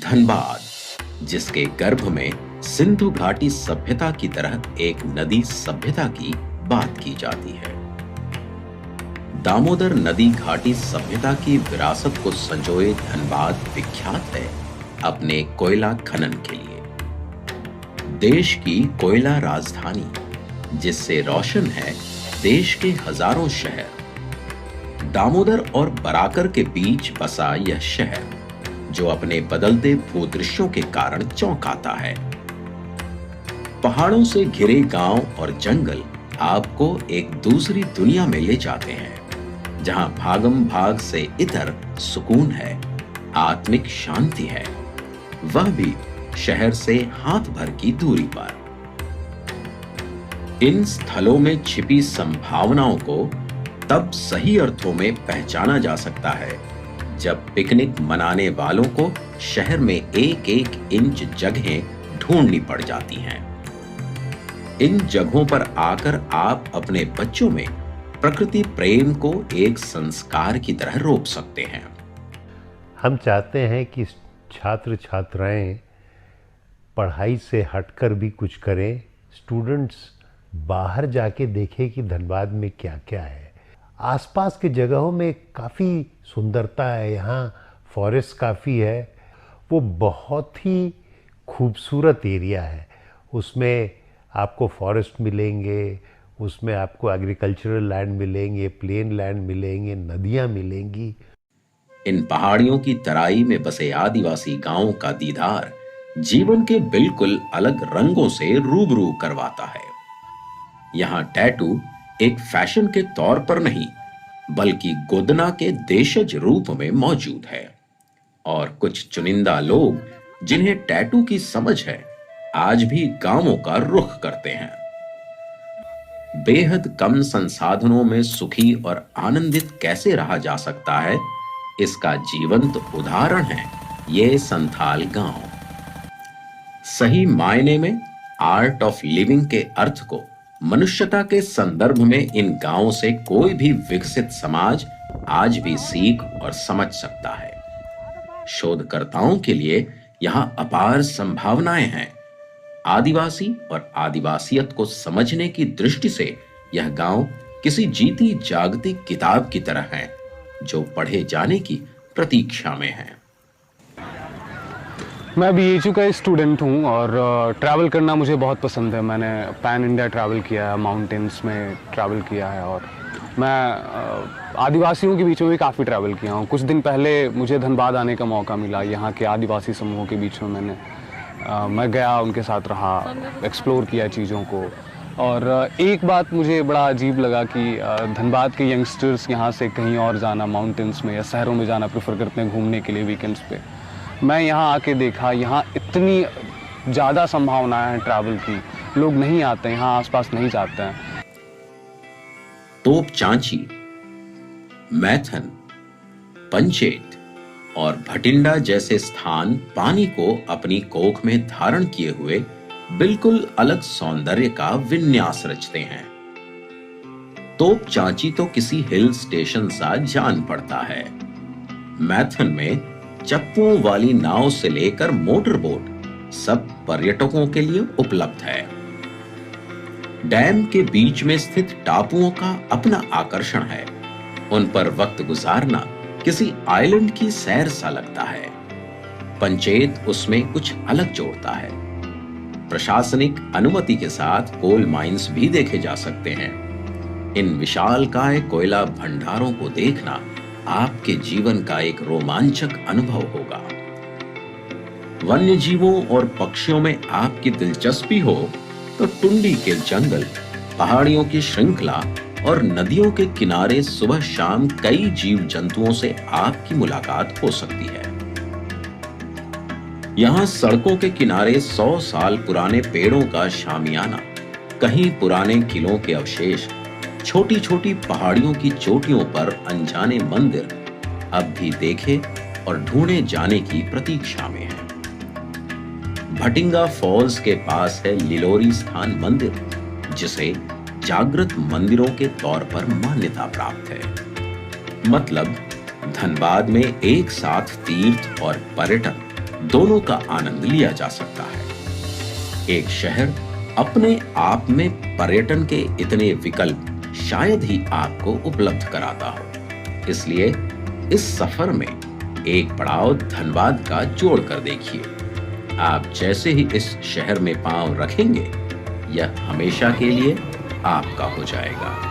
धनबाद, जिसके गर्भ में सिंधु घाटी सभ्यता की तरह एक नदी सभ्यता की बात की जाती है। दामोदर नदी घाटी सभ्यता की विरासत को संजोए धनबाद विख्यात है अपने कोयला खनन के लिए। देश की कोयला राजधानी, जिससे रोशन है देश के हजारों शहर। दामोदर और बराकर के बीच बसा यह शहर, जो अपने बदलते भूदृश्यों के कारण चौंकाता है। पहाड़ों से घिरे गांव और जंगल आपको एक दूसरी दुनिया में ले जाते हैं, जहां भागम भाग से इतर सुकून है, आत्मिक शांति है, वह भी शहर से हाथ भर की दूरी पर। इन स्थलों में छिपी संभावनाओं को तब सही अर्थों में पहचाना जा सकता है जब पिकनिक मनाने वालों को शहर में एक एक इंच जगहें ढूंढनी पड़ जाती हैं। इन जगहों पर आकर आप अपने बच्चों में प्रकृति प्रेम को एक संस्कार की तरह रोप सकते हैं। हम चाहते हैं कि छात्र छात्राएं पढ़ाई से हटकर भी कुछ करें। स्टूडेंट्स बाहर जाके देखें कि धनबाद में क्या क्या है। आसपास के जगहों में काफ़ी सुंदरता है, यहाँ फॉरेस्ट काफ़ी है, वो बहुत ही खूबसूरत एरिया है। उसमें आपको फॉरेस्ट मिलेंगे, उसमें आपको एग्रीकल्चरल लैंड मिलेंगे, प्लेन लैंड मिलेंगे, नदियाँ मिलेंगी। इन पहाड़ियों की तराई में बसे आदिवासी गांवों का दीदार जीवन के बिल्कुल अलग रंगों से रूबरू करवाता है। यहाँ टैटू एक फैशन के तौर पर नहीं, बल्कि गोदना के देशज रूप में मौजूद है, और कुछ चुनिंदा लोग जिन्हें टैटू की समझ है, आज भी गांवों का रुख करते हैं। बेहद कम संसाधनों में सुखी और आनंदित कैसे रहा जा सकता है, इसका जीवंत उदाहरण है ये संथाल गांव। सही मायने में आर्ट ऑफ लिविंग के अर्थ को मनुष्यता के संदर्भ में इन गांवों से कोई भी विकसित समाज आज भी सीख और समझ सकता है। शोधकर्ताओं के लिए यहां अपार संभावनाएं हैं। आदिवासी और आदिवासियत को समझने की दृष्टि से यह गांव किसी जीती जागती किताब की तरह है, जो पढ़े जाने की प्रतीक्षा में है। मैं बीएचयू का स्टूडेंट हूँ और ट्रैवल करना मुझे बहुत पसंद है। मैंने पैन इंडिया ट्रैवल किया है, माउंटेन्स में ट्रैवल किया है, और मैं आदिवासियों के बीच में भी काफ़ी ट्रैवल किया हूँ। कुछ दिन पहले मुझे धनबाद आने का मौका मिला। यहाँ के आदिवासी समूहों के बीच में मैं गया, उनके साथ रहा, एक्सप्लोर किया चीज़ों को। और एक बात मुझे बड़ा अजीब लगा कि धनबाद के यंगस्टर्स यहाँ से कहीं और जाना, माउंटेन्स में या शहरों में जाना प्रेफर करते हैं घूमने के लिए वीकेंड्स पे। मैं यहाँ आके देखा, यहाँ इतनी ज़्यादा संभावनाएं हैं ट्रैवल की, लोग नहीं आते हैं, यहाँ आसपास नहीं जाते हैं। तोपचांची, मैथन, पंचेत और भटिंडा जैसे स्थान पानी को अपनी कोख में धारण किए हुए बिल्कुल अलग सौंदर्य का विन्यास रचते हैं। तोपचांची तो किसी हिल स्टेशन सा जान पड़ता है। मैथन में चप्पुओं वाली नाव से लेकर मोटर बोट सब पर्यटकों के लिए उपलब्ध है। डैम के बीच में स्थित टापुओं का अपना आकर्षण है। उन पर वक्त गुजारना किसी आइलैंड की सैर सा लगता है। पंचेत उसमें कुछ अलग जोड़ता है। प्रशासनिक अनुमति के साथ कोल माइंस भी देखे जा सकते हैं। इन विशालकाय कोयला भंडारों को देखना आपके जीवन का एक रोमांचक अनुभव होगा। वन्य जीवों और पक्षियों में आपकी दिलचस्पी हो तो टुंडी के जंगल, पहाड़ियों की श्रृंखला और नदियों के किनारे सुबह शाम कई जीव जंतुओं से आपकी मुलाकात हो सकती है। यहाँ सड़कों के किनारे 100 साल पुराने पेड़ों का शामियाना, कहीं पुराने किलों के अवशेष, छोटी छोटी पहाड़ियों की चोटियों पर अनजाने मंदिर अब भी देखे और ढूंढे जाने की प्रतीक्षा में है। भटिंगा फॉल्स के पास है लिलोरी स्थान मंदिर, जिसे जागृत मंदिरों के तौर पर मान्यता प्राप्त है। मतलब धनबाद में एक साथ तीर्थ और पर्यटन दोनों का आनंद लिया जा सकता है। एक शहर अपने आप में पर्यटन के इतने विकल्प शायद ही आपको उपलब्ध कराता हो। इसलिए इस सफर में एक पड़ाव धनबाद का जोड़ कर देखिए। आप जैसे ही इस शहर में पांव रखेंगे, यह हमेशा के लिए आपका हो जाएगा।